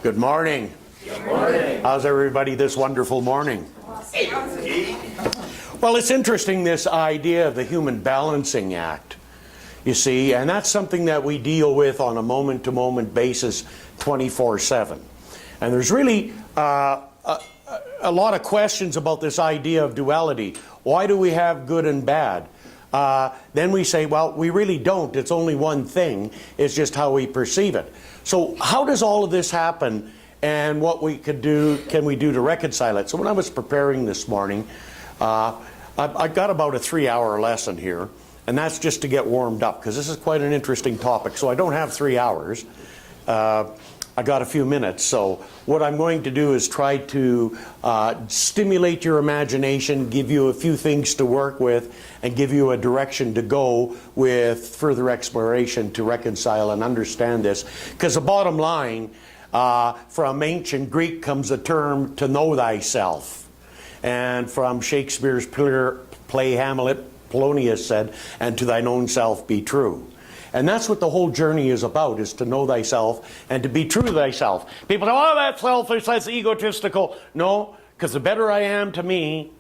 Good morning. Good morning. How's everybody this wonderful morning? Well, it's interesting, this idea of the human balancing act, you see, and that's something that we deal with on a moment-to-moment basis 24/7. And there's really a lot of questions about this idea of duality. Why do we have good and bad? Then we say, well, we really don't. It's only one thing. It's just how we perceive it. So how does all of this happen, and what we could do, can we do to reconcile it? So when I was preparing this morning, I got about a 3-hour lesson here, and that's just to get warmed up, because this is quite an interesting topic. So I don't have 3 hours. I got a few minutes. So what I'm going to do is try to stimulate your imagination, give you a few things to work with, and give you a direction to go with further exploration to reconcile and understand this. Because the bottom line, from ancient Greek comes the term to know thyself. And from Shakespeare's play Hamlet, Polonius said, and to thine own self be true. And that's what the whole journey is about, is to know thyself and to be true to thyself. People say, oh, that's selfish, that's egotistical. No, because the better I am to me,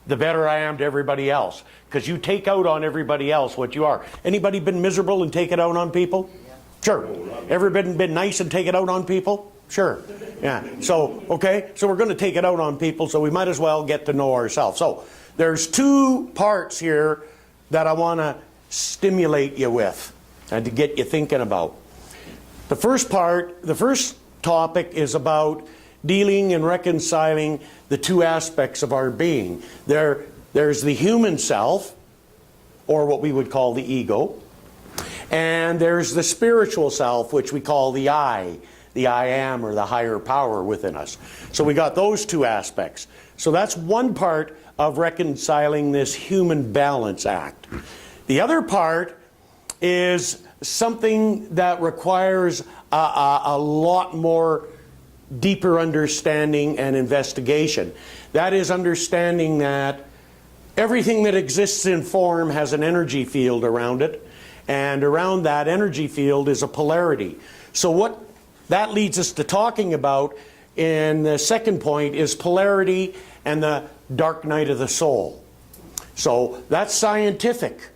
the better I am to everybody else. Because you take out on everybody else what you are. Anybody been miserable and take it out on people? Yeah. Sure. Ever been nice and take it out on people? Sure. Yeah. So, okay, so we're going to take it out on people, so we might as well get to know ourselves. So, there's two parts here that I want to stimulate you with and to get you thinking about. The first part, the first topic is about dealing and reconciling the two aspects of our being. There's the human self, or what we would call the ego, and there's the spiritual self, which we call the I am, or the higher power within us. So we got those two aspects. So that's one part of reconciling this human balance act. The other part is something that requires a lot more deeper understanding and investigation. That is understanding that everything that exists in form has an energy field around it, and around that energy field is a polarity. So what that leads us to talking about in the second point is polarity and the dark night of the soul. So that's scientific.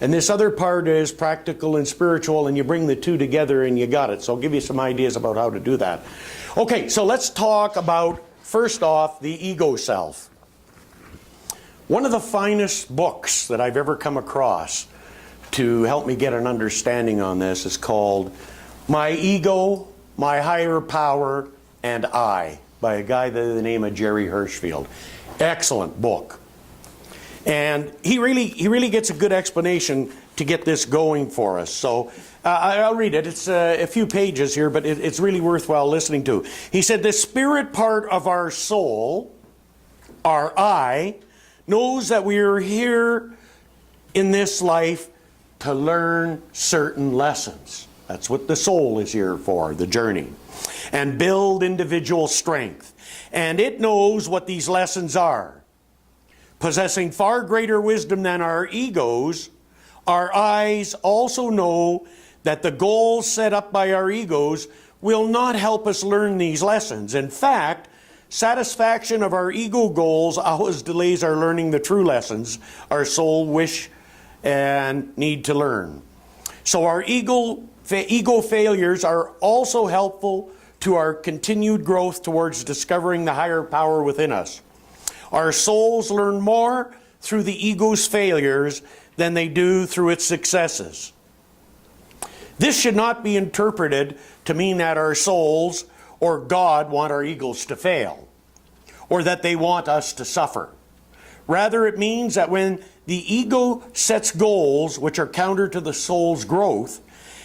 And this other part is practical and spiritual, and you bring the two together and you got it. So I'll give you some ideas about how to do that. Okay, so let's talk about, first off, the ego self. One of the finest books that I've ever come across to help me get an understanding on this is called My Ego, My Higher Power, and I, by a guy by the name of Jerry Hirschfield. Excellent book. And he really gets a good explanation to get this going for us. So I'll read it. It's a few pages here, but it's really worthwhile listening to. He said, the spirit part of our soul, our I, knows that we are here in this life to learn certain lessons. That's what the soul is here for, the journey. And build individual strength. And it knows what these lessons are. Possessing far greater wisdom than our egos, our eyes also know that the goals set up by our egos will not help us learn these lessons. In fact, satisfaction of our ego goals always delays our learning the true lessons our soul wish and need to learn. So our ego failures are also helpful to our continued growth towards discovering the higher power within us. Our souls learn more through the ego's failures than they do through its successes. This should not be interpreted to mean that our souls or God want our egos to fail, or that they want us to suffer. Rather, it means that when the ego sets goals which are counter to the soul's growth,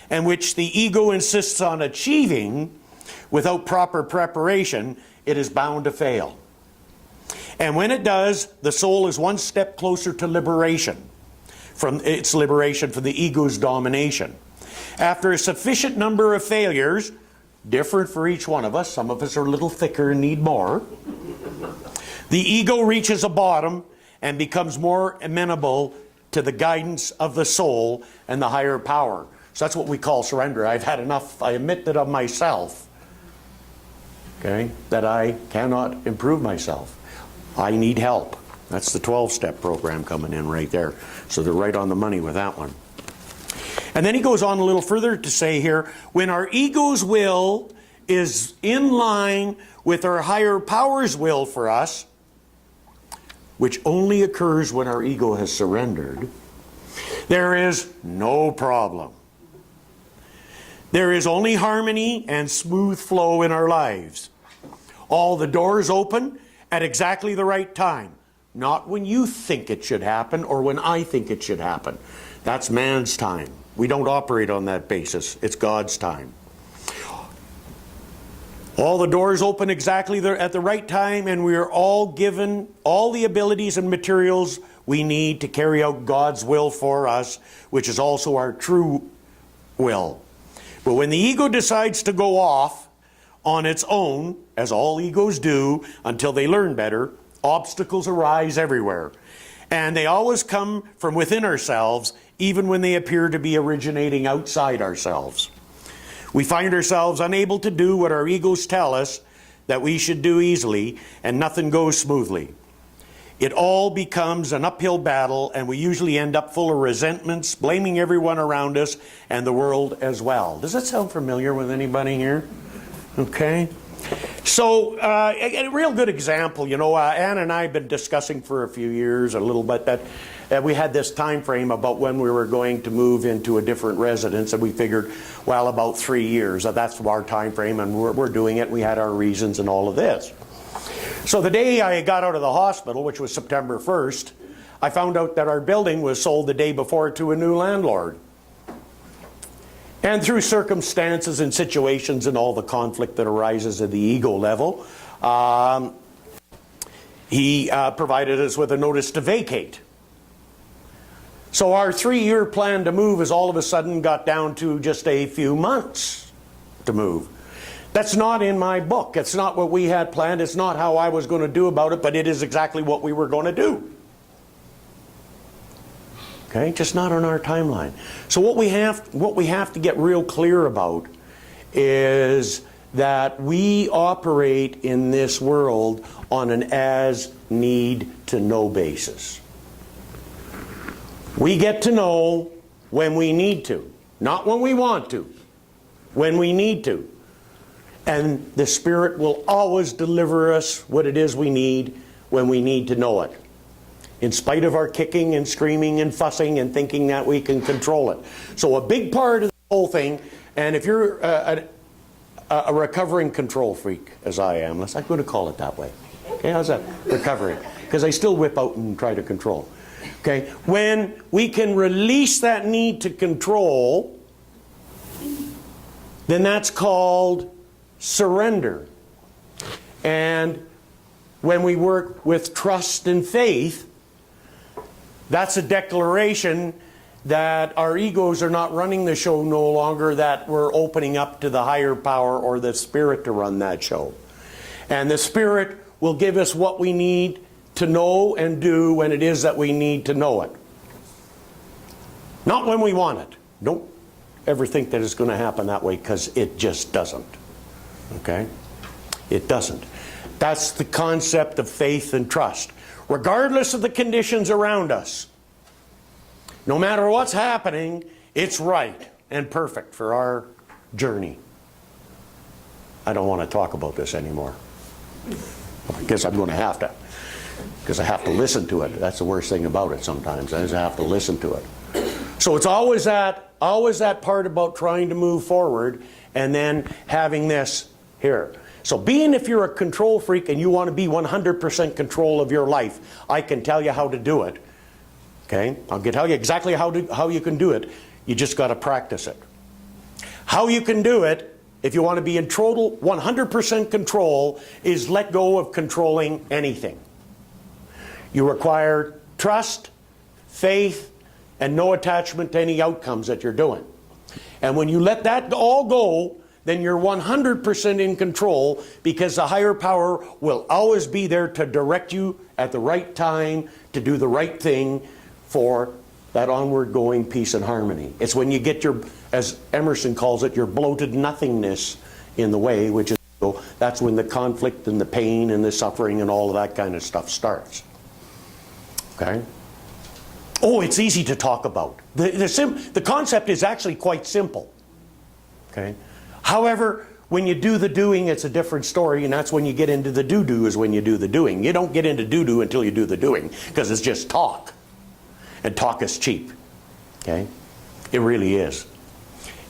and which the ego insists on achieving without proper preparation, it is bound to fail. And when it does, the soul is one step closer to liberation, from its liberation from the ego's domination. After a sufficient number of failures, different for each one of us, some of us are a little thicker and need more, the ego reaches a bottom and becomes more amenable to the guidance of the soul and the higher power. So that's what we call surrender. I've had enough. I admit that of myself. okay, that I cannot improve myself. I need help. That's the 12-step program coming in right there. So they're right on the money with that one. And then he goes on a little further to say here, when our ego's will is in line with our higher power's will for us, which only occurs when our ego has surrendered, there is no problem. There is only harmony and smooth flow in our lives. All the doors open at exactly the right time. Not when you think it should happen or when I think it should happen. That's man's time. We don't operate on that basis. It's God's time. All the doors open exactly at the right time, and we are all given all the abilities and materials we need to carry out God's will for us, which is also our true will. But when the ego decides to go off on its own, as all egos do until they learn better, obstacles arise everywhere. And they always come from within ourselves, even when they appear to be originating outside ourselves. We find ourselves unable to do what our egos tell us that we should do easily, and nothing goes smoothly. It all becomes an uphill battle, and we usually end up full of resentments, blaming everyone around us and the world as well. Does that sound familiar with anybody here? Okay. So, a real good example, you know, Ann and I have been discussing for a few years, a little bit, that we had this time frame about when we were going to move into a different residence, and we figured, well, about 3 years. That's our time frame, and we're doing it. We had our reasons and all of this. So the day I got out of the hospital, which was September 1st, I found out that our building was sold the day before to a new landlord. And through circumstances and situations and all the conflict that arises at the ego level, he provided us with a notice to vacate. So our 3-year plan to move has all of a sudden got down to just a few months to move. That's not in my book. It's not what we had planned. It's not how I was going to do about it, but it is exactly what we were going to do. Okay, just not on our timeline. So what we have to get real clear about is that we operate in this world on an as-need-to-know basis. We get to know when we need to, not when we want to, when we need to. And the Spirit will always deliver us what it is we need when we need to know it. In spite of our kicking and screaming and fussing and thinking that we can control it. So a big part of the whole thing, and if you're a recovering control freak, as I am, I'm going to call it that way. Okay, how's that? Recovering. Because I still whip out and try to control. Okay, when we can release that need to control, then that's called surrender. And when we work with trust and faith, that's a declaration that our egos are not running the show no longer, that we're opening up to the higher power or the Spirit to run that show. And the Spirit will give us what we need to know and do when it is that we need to know it. Not when we want it. Don't ever think that it's going to happen that way, because it just doesn't. Okay? It doesn't. That's the concept of faith and trust. Regardless of the conditions around us, no matter what's happening, it's right and perfect for our journey. I don't want to talk about this anymore. I guess I'm going to have to, because I have to listen to it. That's the worst thing about it sometimes, is I have to listen to it. So it's always that part about trying to move forward, and then having this here. So if you're a control freak and you want to be 100% control of your life, I can tell you how to do it. Okay? I'll tell you exactly how you can do it. You just got to practice it. How you can do it, if you want to be in total 100% control, is let go of controlling anything. You require trust, faith, and no attachment to any outcomes that you're doing. And when you let that all go, then you're 100% in control, because the higher power will always be there to direct you at the right time to do the right thing for that onward going peace and harmony. It's when you get your, as Emerson calls it, your bloated nothingness in the way, which is So that's when the conflict and the pain and the suffering and all of that kind of stuff starts. Okay? Oh, it's easy to talk about. The concept is actually quite simple. Okay? However, when you do the doing, it's a different story, and that's when you get into the do-do, is when you do the doing. You don't get into do-do until you do the doing, because it's just talk. And talk is cheap. Okay? It really is.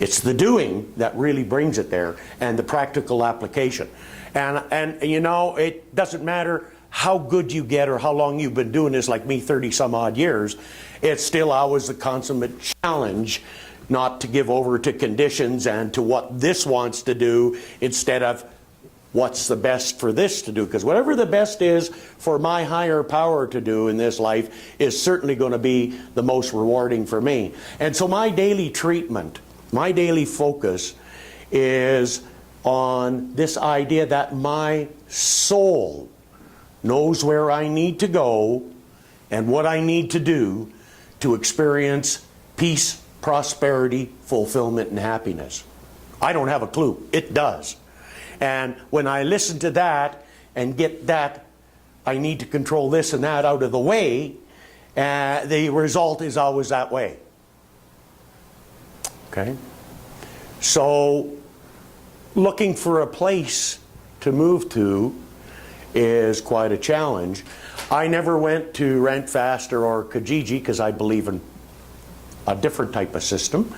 It's the doing that really brings it there, and the practical application. And you know, it doesn't matter how good you get or how long you've been doing this, like me, 30 some odd years, it's still always the consummate challenge not to give over to conditions and to what this wants to do instead of what's the best for this to do. Because whatever the best is for my higher power to do in this life is certainly going to be the most rewarding for me. And so my daily treatment, my daily focus is on this idea that my soul knows where I need to go and what I need to do to experience peace, prosperity, fulfillment, and happiness. I don't have a clue. It does. And when I listen to that and get that I need to control this and that out of the way, the result is always that way. Okay? So, looking for a place to move to is quite a challenge. I never went to Rentfaster or Kijiji because I believe in a different type of system.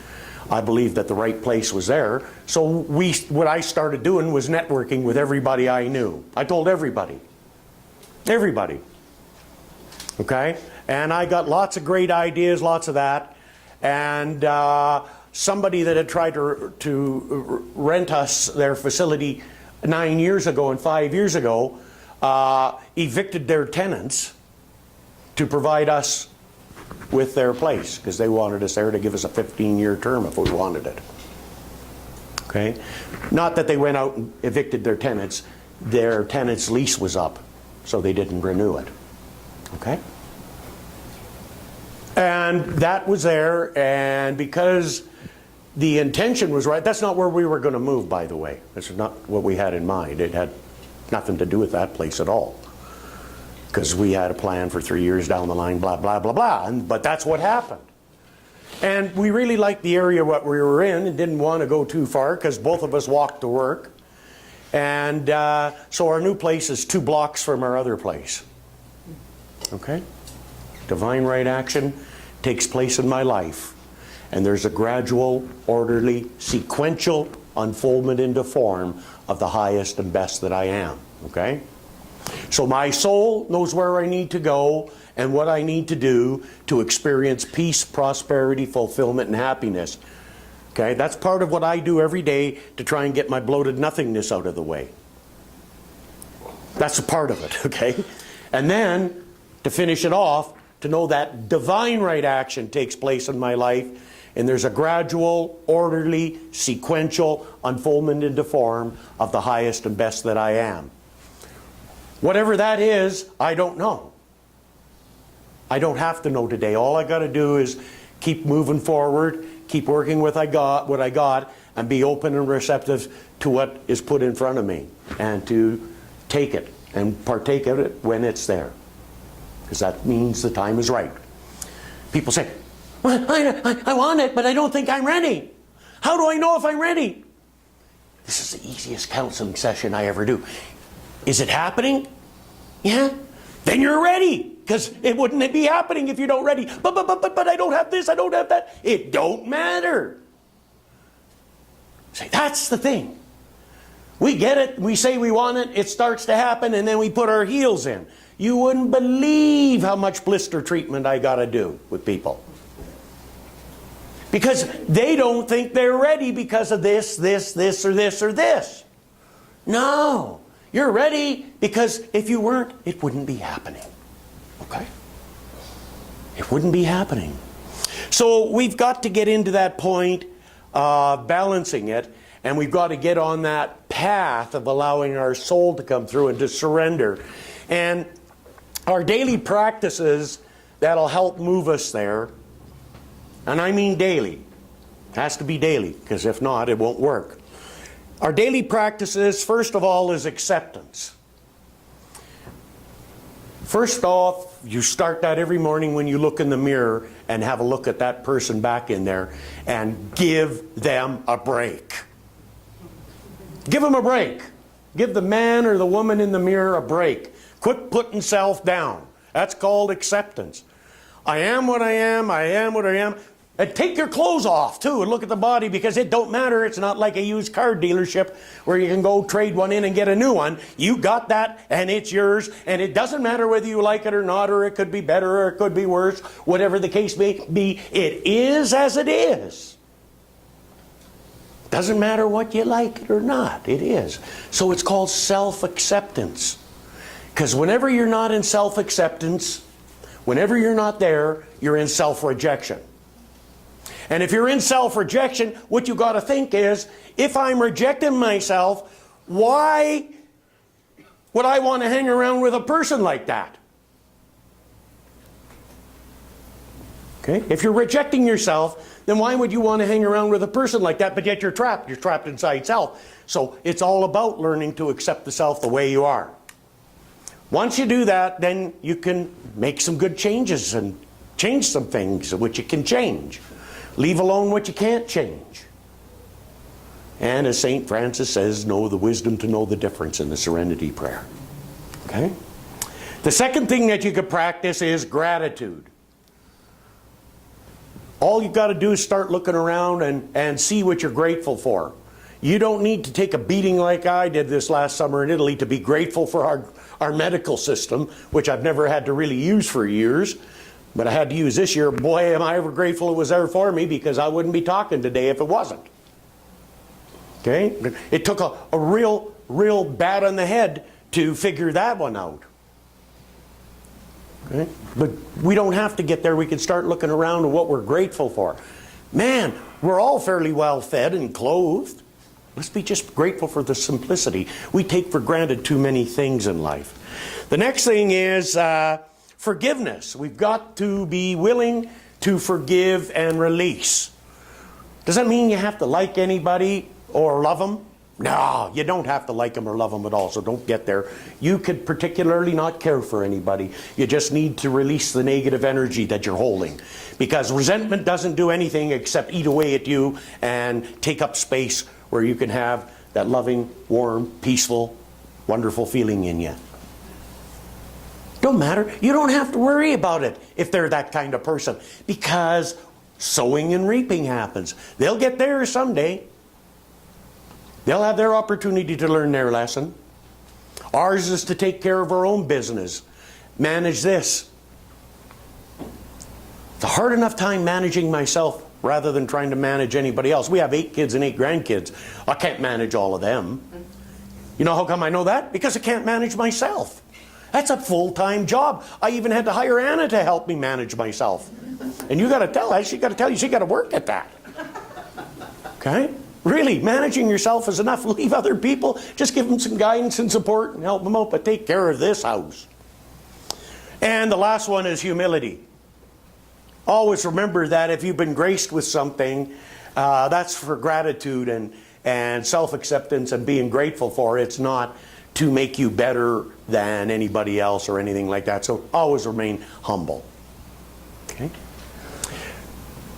I believed that the right place was there. So what I started doing was networking with everybody I knew. I told everybody. Everybody. Okay? And I got lots of great ideas, lots of that. And somebody that had tried to rent us their facility 9 years ago and 5 years ago evicted their tenants to provide us with their place, because they wanted us there to give us a 15-year term if we wanted it. Okay? Not that they went out and evicted their tenants lease was up, so they didn't renew it. Okay? And that was there, and because the intention was right, that's not where we were going to move, by the way. That's not what we had in mind. It had nothing to do with that place at all. Because we had a plan for 3 years down the line, blah, blah, blah, blah. But that's what happened. And we really liked the area what we were in and didn't want to go too far because both of us walked to work. And so our new place is 2 blocks from our other place. Okay? Divine right action takes place in my life. And there's a gradual, orderly, sequential unfoldment into form of the highest and best that I am. Okay? So my soul knows where I need to go and what I need to do to experience peace, prosperity, fulfillment, and happiness. Okay? That's part of what I do every day to try and get my bloated nothingness out of the way. That's a part of it, okay? And then, to finish it off, to know that divine right action takes place in my life, and there's a gradual, orderly, sequential unfoldment into form of the highest and best that I am. Whatever that is, I don't know. I don't have to know today. All I got to do is keep moving forward, keep working with what I got, and be open and receptive to what is put in front of me, and to take it and partake of it when it's there, because that means the time is right. People say, well, I want it, but I don't think I'm ready. How do I know if I'm ready? This is the easiest counseling session I ever do. Is it happening? Yeah? Then you're ready. Because it wouldn't be happening if you don't ready. But I don't have this, I don't have that. It don't matter. Say, that's the thing. We get it, we say we want it, it starts to happen, and then we put our heels in. You wouldn't believe how much blister treatment I got to do with people. Because they don't think they're ready because of this, or this. No. You're ready because if you weren't, it wouldn't be happening. Okay? It wouldn't be happening. So we've got to get into that point of balancing it, and we've got to get on that path of allowing our soul to come through and to surrender. And our daily practices that'll help move us there, and I mean daily. It has to be daily, because if not, it won't work. Our daily practices, first of all, is acceptance. First off, you start that every morning when you look in the mirror and have a look at that person back in there and give them a break. Give them a break. Give the man or the woman in the mirror a break. Quit putting self down. That's called acceptance. I am what I am. I am what I am. And take your clothes off too and look at the body, because it don't matter. It's not like a used car dealership where you can go trade one in and get a new one. You got that and it's yours, and it doesn't matter whether you like it or not, or it could be better or it could be worse. Whatever the case may be, it is as it is. Doesn't matter what you like it or not. It is. So it's called self-acceptance. Because whenever you're not in self-acceptance, whenever you're not there, you're in self-rejection. And if you're in self-rejection, what you got to think is, if I'm rejecting myself, why would I want to hang around with a person like that? Okay? If you're rejecting yourself, then why would you want to hang around with a person like that? But yet you're trapped. You're trapped inside self. So it's all about learning to accept the self the way you are. Once you do that, then you can make some good changes and change some things which you can change. Leave alone what you can't change. And as St. Francis says, know the wisdom to know the difference in the Serenity Prayer. Okay? The second thing that you could practice is gratitude. All you've got to do is start looking around and see what you're grateful for. You don't need to take a beating like I did this last summer in Italy to be grateful for our medical system, which I've never had to really use for years. But I had to use this year. Boy, am I ever grateful it was there for me, because I wouldn't be talking today if it wasn't. Okay? It took a real bat on the head to figure that one out. Okay? But we don't have to get there. We can start looking around at what we're grateful for. Man, we're all fairly well fed and clothed. Let's be just grateful for the simplicity. We take for granted too many things in life. The next thing is forgiveness. We've got to be willing to forgive and release. Does that mean you have to like anybody or love them? No, you don't have to like them or love them at all, so don't get there. You could particularly not care for anybody. You just need to release the negative energy that you're holding. Because resentment doesn't do anything except eat away at you and take up space where you can have that loving, warm, peaceful, wonderful feeling in you. Don't matter. You don't have to worry about it if they're that kind of person, because sowing and reaping happens. They'll get there someday. They'll have their opportunity to learn their lesson. Ours is to take care of our own business. Manage this. It's a hard enough time managing myself rather than trying to manage anybody else. We have 8 kids and 8 grandkids. I can't manage all of them. You know how come I know that? Because I can't manage myself. That's a full-time job. I even had to hire Anna to help me manage myself. And you got to tell her, she got to work at that. Okay? Really, managing yourself is enough. Leave other people. Just give them some guidance and support and help them out, but take care of this house. And the last one is humility. Always remember that if you've been graced with something, that's for gratitude and self-acceptance and being grateful for. It's not to make you better than anybody else or anything like that. So always remain humble. Okay?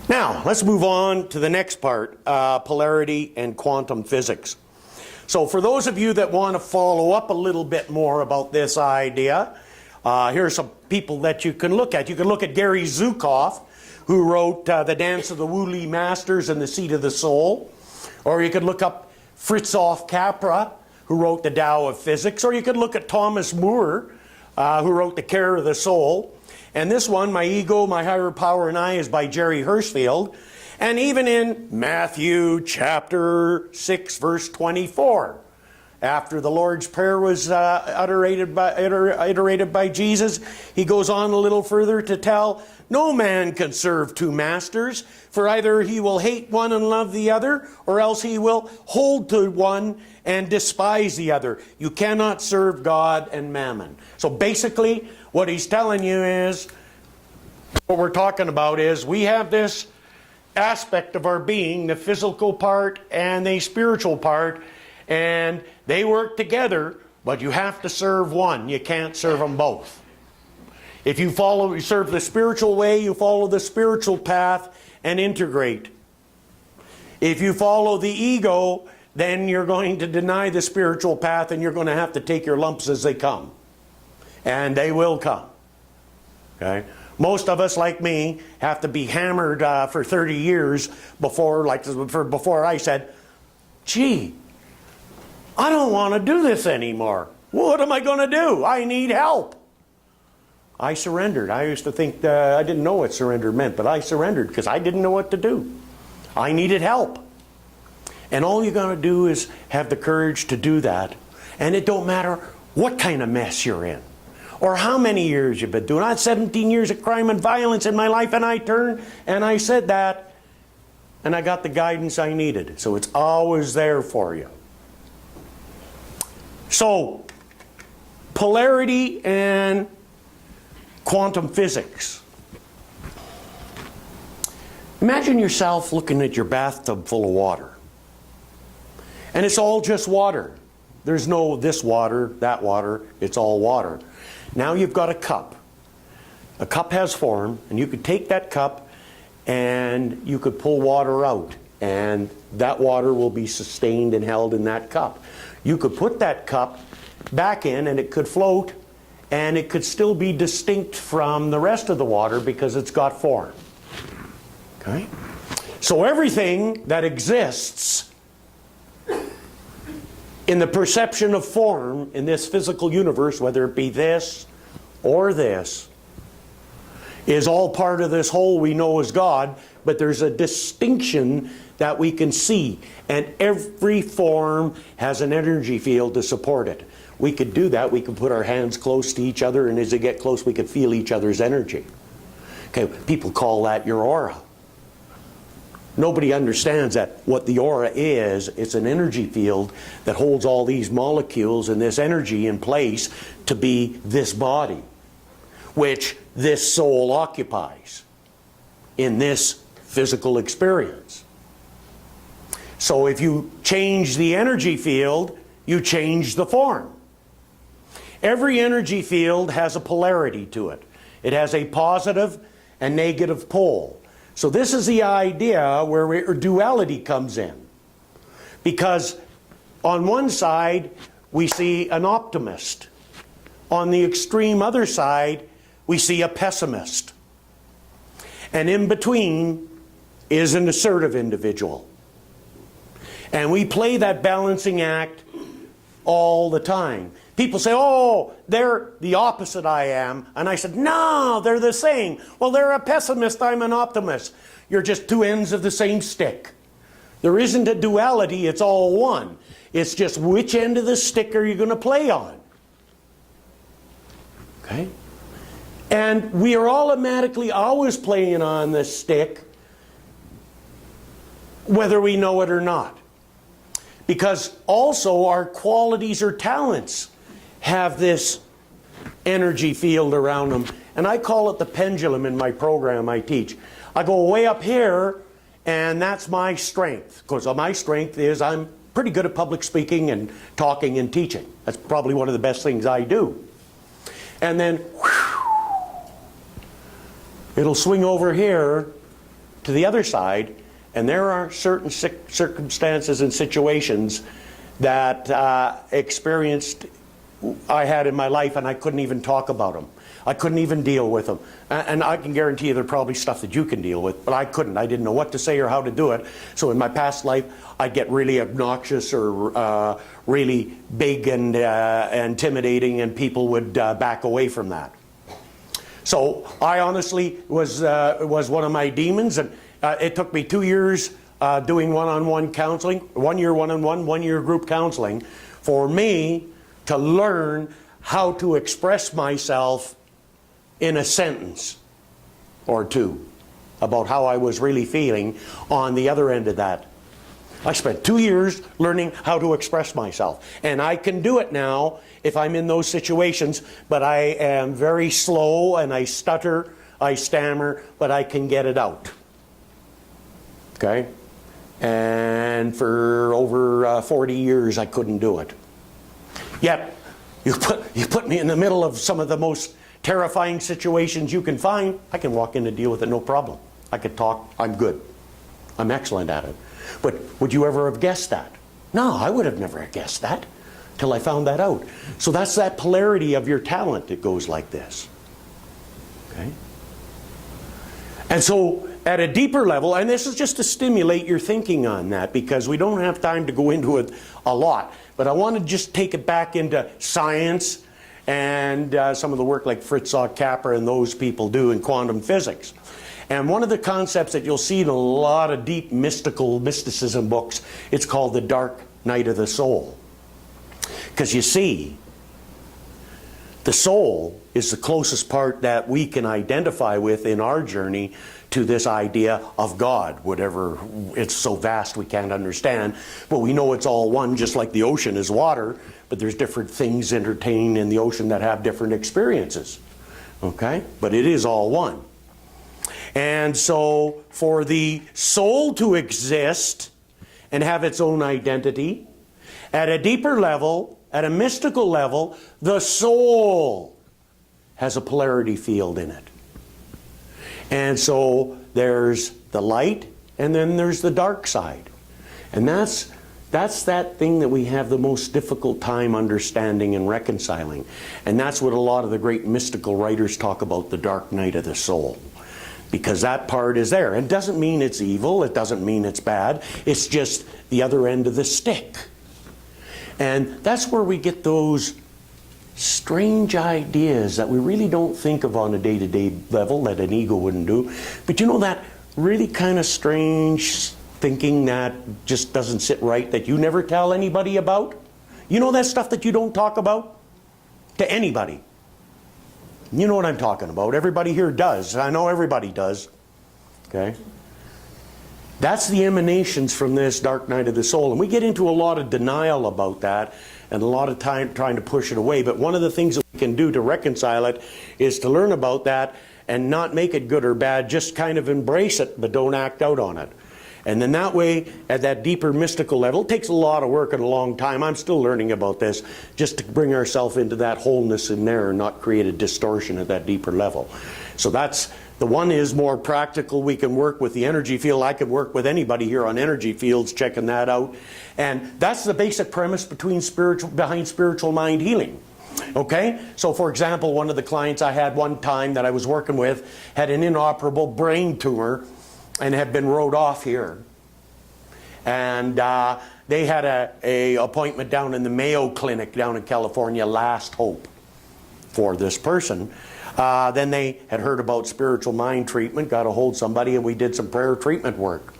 Now, let's move on to the next part, polarity and quantum physics. So for those of you that want to follow up a little bit more about this idea, here are some people that you can look at. You can look at Gary Zukav, who wrote The Dance of the Wooly Masters and the Seat of the Soul. Or you could look up Fritjof Capra, who wrote The Tao of Physics. Or you could look at Thomas Moore, who wrote The Care of the Soul. And this one, My Ego, My Higher Power and I, is by Jerry Hirschfield. And even in Matthew chapter 6, verse 24, after the Lord's Prayer was iterated by Jesus, he goes on a little further to tell, no man can serve 2 masters, for either he will hate one and love the other, or else he will hold to one and despise the other. You cannot serve God and mammon. So basically, what he's telling you is, what we're talking about is, we have this aspect of our being, the physical part and the spiritual part, and they work together, but you have to serve one. You can't serve them both. If you serve the spiritual way, you follow the spiritual path and integrate. If you follow the ego, then you're going to deny the spiritual path, and you're going to have to take your lumps as they come. And they will come. Okay? Most of us, like me, have to be hammered for 30 years before I said, gee, I don't want to do this anymore. What am I going to do? I need help. I surrendered. I used to think I didn't know what surrender meant, but I surrendered because I didn't know what to do. I needed help. And all you're going to do is have the courage to do that. And it don't matter what kind of mess you're in, or how many years you've been doing. I had 17 years of crime and violence in my life, and I turned and I said that, and I got the guidance I needed. So it's always there for you. So, polarity and quantum physics. Imagine yourself looking at your bathtub full of water. And it's all just water. There's no this water, that water. It's all water. Now you've got a cup. A cup has form, and you could take that cup and you could pull water out, and that water will be sustained and held in that cup. You could put that cup back in, and it could float, and it could still be distinct from the rest of the water because it's got form. Okay? So everything that exists in the perception of form in this physical universe, whether it be this or this, is all part of this whole we know as God, but there's a distinction that we can see, and every form has an energy field to support it. We could do that. We could put our hands close to each other, and as they get close, we could feel each other's energy. Okay, people call that your aura. Nobody understands that what the aura is. It's an energy field that holds all these molecules and this energy in place to be this body, which this soul occupies in this physical experience. So if you change the energy field, you change the form. Every energy field has a polarity to it. It has a positive and negative pole. So this is the idea where duality comes in. Because on one side, we see an optimist. On the extreme other side, we see a pessimist. And in between is an assertive individual. And we play that balancing act all the time. People say, oh, they're the opposite I am. And I said, no, they're the same. Well, they're a pessimist, I'm an optimist. You're just two ends of the same stick. There isn't a duality, it's all one. It's just which end of the stick are you going to play on? Okay? And we are automatically always playing on this stick, whether we know it or not. Because also our qualities or talents have this energy field around them. And I call it the pendulum in my program I teach. I go way up here, and that's my strength. Because my strength is I'm pretty good at public speaking and talking and teaching. That's probably one of the best things I do. And then whew, it'll swing over here to the other side, and there are certain circumstances and situations that I had in my life, and I couldn't even talk about them. I couldn't even deal with them. And I can guarantee you there's probably stuff that you can deal with, but I couldn't. I didn't know what to say or how to do it. So in my past life, I'd get really obnoxious or really big and intimidating, and people would back away from that. So I honestly was one of my demons, and it took me 2 years doing one-on-one counseling, 1 year one-on-one, 1 year group counseling, for me to learn how to express myself in a sentence or two about how I was really feeling on the other end of that. I spent 2 years learning how to express myself. And I can do it now if I'm in those situations, but I am very slow and I stutter, I stammer, but I can get it out. Okay? And for over 40 years, I couldn't do it. Yet, you put me in the middle of some of the most terrifying situations you can find, I can walk in and deal with it, no problem. I could talk, I'm good. I'm excellent at it. But would you ever have guessed that? No, I would have never guessed that till I found that out. So that's that polarity of your talent. It goes like this. Okay? And so at a deeper level, and this is just to stimulate your thinking on that, because we don't have time to go into it a lot, but I want to just take it back into science and some of the work like Fritz Capra and those people do in quantum physics. And one of the concepts that you'll see in a lot of deep mysticism books, it's called the dark night of the soul. Because you see, the soul is the closest part that we can identify with in our journey to this idea of God, whatever, it's so vast we can't understand. But we know it's all one, just like the ocean is water, but there's different things entertained in the ocean that have different experiences. Okay? But it is all one. And so for the soul to exist and have its own identity, at a deeper level, at a mystical level, the soul has a polarity field in it. And so there's the light, and then there's the dark side. And that's that thing that we have the most difficult time understanding and reconciling. And that's what a lot of the great mystical writers talk about, the dark night of the soul. Because that part is there. It doesn't mean it's evil, it doesn't mean it's bad, it's just the other end of the stick. And that's where we get those strange ideas that we really don't think of on a day-to-day level that an ego wouldn't do. But you know that really kind of strange thinking that just doesn't sit right, that you never tell anybody about? You know that stuff that you don't talk about to anybody? You know what I'm talking about. Everybody here does. I know everybody does. Okay? That's the emanations from this dark night of the soul. And we get into a lot of denial about that and a lot of time trying to push it away. But one of the things that we can do to reconcile it is to learn about that and not make it good or bad, just kind of embrace it, but don't act out on it. And then that way, at that deeper mystical level, it takes a lot of work and a long time. I'm still learning about this, just to bring ourselves into that wholeness in there and not create a distortion at that deeper level. So that's, the one is more practical. We can work with the energy field. I could work with anybody here on energy fields, checking that out. And that's the basic premise behind spiritual mind healing. Okay? So for example, one of the clients I had one time that I was working with had an inoperable brain tumor and had been wrote off here. And they had a appointment down in the Mayo Clinic down in California, Last Hope, for this person. Then they had heard about spiritual mind treatment, got a hold of somebody, and we did some prayer treatment work.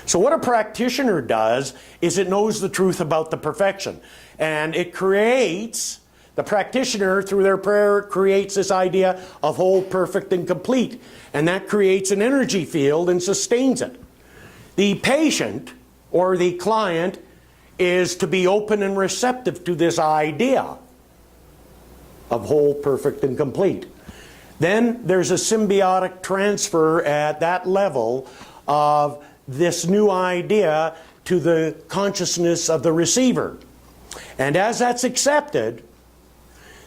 So what a practitioner does is it knows the truth about the perfection. And it creates, the practitioner through their prayer creates this idea of whole, perfect, and complete. And that creates an energy field and sustains it. The patient or the client is to be open and receptive to this idea of whole, perfect, and complete. Then there's a symbiotic transfer at that level of this new idea to the consciousness of the receiver. And as that's accepted,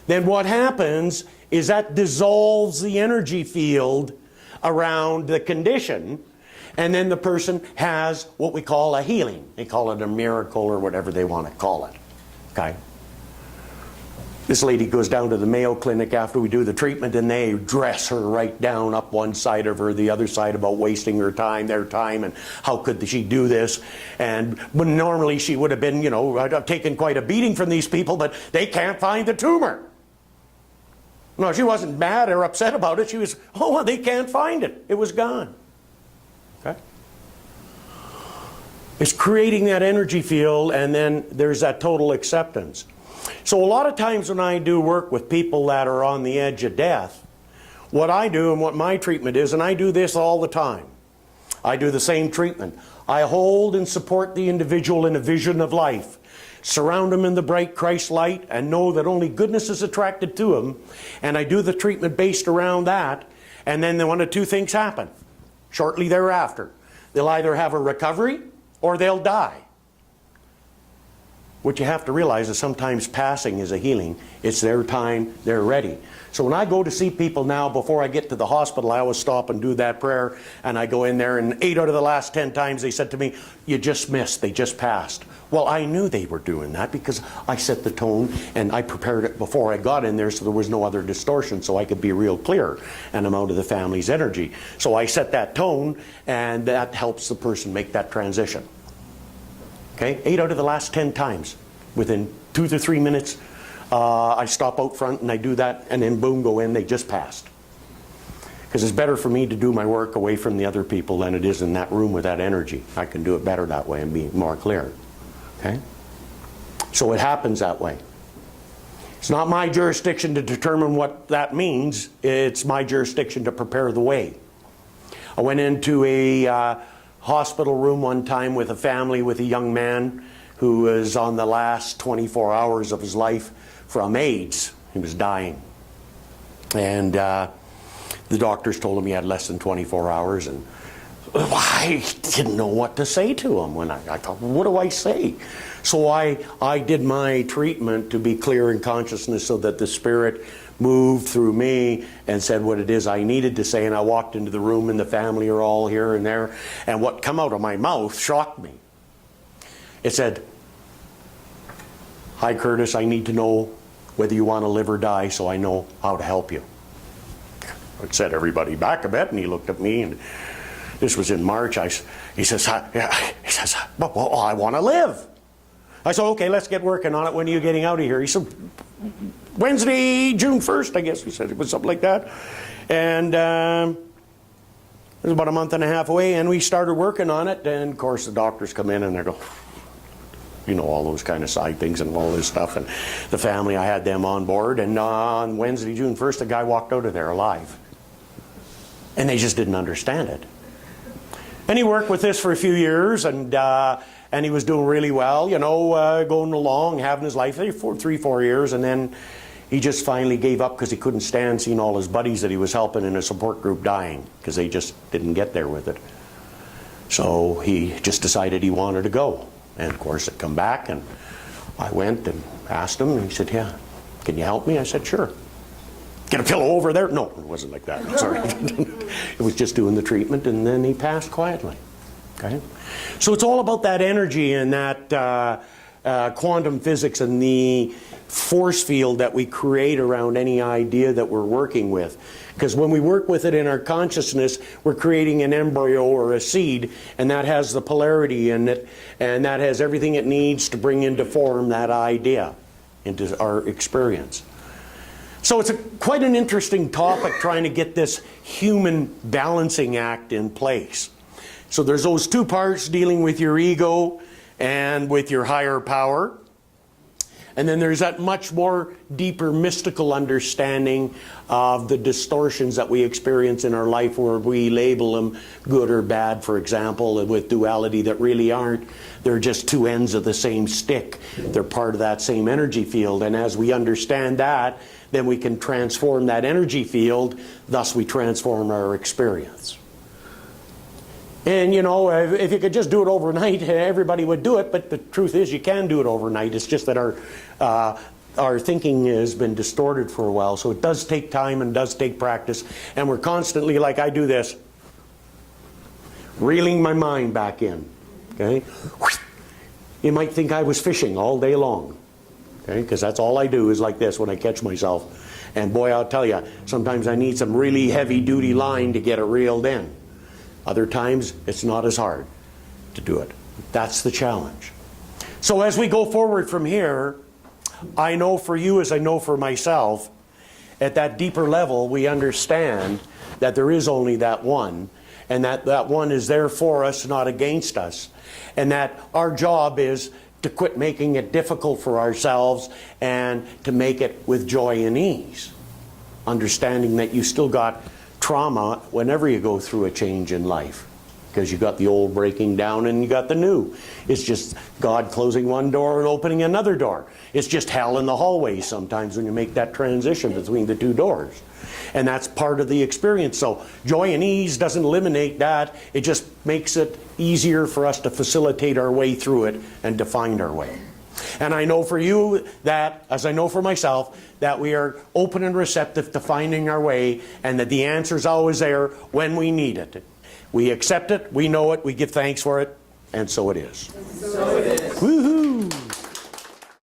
then what happens is that dissolves the energy field around the condition, and then the person has what we call a healing. They call it a miracle or whatever they want to call it. Okay? This lady goes down to the Mayo Clinic after we do the treatment, and they dress her right down, up one side of her, the other side, about wasting her time, their time, and how could she do this. And when normally she would have been, you know, taken quite a beating from these people, but they can't find the tumor. No, she wasn't mad or upset about it. She was, oh, well, they can't find it. It was gone. Okay? It's creating that energy field, and then there's that total acceptance. So a lot of times when I do work with people that are on the edge of death, what I do and what my treatment is, and I do this all the time, I do the same treatment. I hold and support the individual in a vision of life, surround them in the bright Christ light, and know that only goodness is attracted to them, and I do the treatment based around that, and then one of two things happen shortly thereafter. They'll either have a recovery or they'll die. What you have to realize is sometimes passing is a healing. It's their time, they're ready. So when I go to see people now, before I get to the hospital, I always stop and do that prayer, and I go in there, and 8 out of the last 10 times they said to me, you just missed, they just passed. Well, I knew they were doing that because I set the tone and I prepared it before I got in there, so there was no other distortion, so I could be real clear, and I'm out of the family's energy. So I set that tone, and that helps the person make that transition. Okay, 8 out of the last 10 times, within 2 to 3 minutes, I stop out front and I do that, and then boom, go in, they just passed. Because it's better for me to do my work away from the other people than it is in that room with that energy. I can do it better that way and be more clear. Okay? So it happens that way. It's not my jurisdiction to determine what that means. It's my jurisdiction to prepare the way. I went into a hospital room one time with a family with a young man who was on the last 24 hours of his life from AIDS. He was dying. And the doctors told him he had less than 24 hours, and I didn't know what to say to him. When I thought, what do I say? So I did my treatment to be clear in consciousness so that the Spirit moved through me and said what it is I needed to say, and I walked into the room and the family are all here and there, and what come out of my mouth shocked me. It said, hi Curtis, I need to know whether you want to live or die so I know how to help you. It set everybody back a bit, and he looked at me, and this was in March. He says, well, I want to live. I said, okay, let's get working on it. When are you getting out of here? He said, Wednesday, June 1st, I guess he said. It was something like that. And it was about a month and a half away, and we started working on it. And, of course, the doctors come in, and they go, you know, all those kind of side things and all this stuff. And the family, I had them on board. And on Wednesday, June 1st, the guy walked out of there alive. And they just didn't understand it. And he worked with this for a few years, and he was doing really well, you know, going along, having his life, 3-4 years, and then he just finally gave up because he couldn't stand seeing all his buddies that he was helping in a support group dying, because they just didn't get there with it. So he just decided he wanted to go. And of course it come back, and I went and asked him, and he said, yeah, can you help me? I said, sure. Get a pillow over there? No, it wasn't like that. Sorry. It was just doing the treatment, and then he passed quietly. Okay? So it's all about that energy and that quantum physics and the force field that we create around any idea that we're working with. Because when we work with it in our consciousness, we're creating an embryo or a seed, and that has the polarity in it, and that has everything it needs to bring into form that idea into our experience. So it's quite an interesting topic, trying to get this human balancing act in place. So there's those two parts, dealing with your ego and with your higher power. And then there's that much more deeper mystical understanding of the distortions that we experience in our life, where we label them good or bad, for example, with duality, that really aren't. They're just two ends of the same stick. They're part of that same energy field. And as we understand that, then we can transform that energy field, thus we transform our experience. And you know, if you could just do it overnight, everybody would do it, but the truth is you can do it overnight. It's just that our thinking has been distorted for a while, so it does take time and does take practice, and we're constantly, like I do this, reeling my mind back in. Okay? You might think I was fishing all day long. Okay, because that's all I do is like this when I catch myself. And boy, I'll tell you, sometimes I need some really heavy-duty line to get it reeled in. Other times, it's not as hard to do it. That's the challenge. So as we go forward from here, I know for you as I know for myself, at that deeper level, we understand that there is only that one, and that one is there for us, not against us. And that our job is to quit making it difficult for ourselves and to make it with joy and ease. Understanding that you still got trauma whenever you go through a change in life. because you got the old breaking down and you got the new. It's just God closing one door and opening another door. It's just hell in the hallway sometimes when you make that transition between the two doors. And that's part of the experience. So joy and ease doesn't eliminate that. It just makes it easier for us to facilitate our way through it and to find our way. And I know for you that, as I know for myself, that we are open and receptive to finding our way, and that the answer is always there when we need it. We accept it, we know it, we give thanks for it, and so it is. So it is. Woohoo!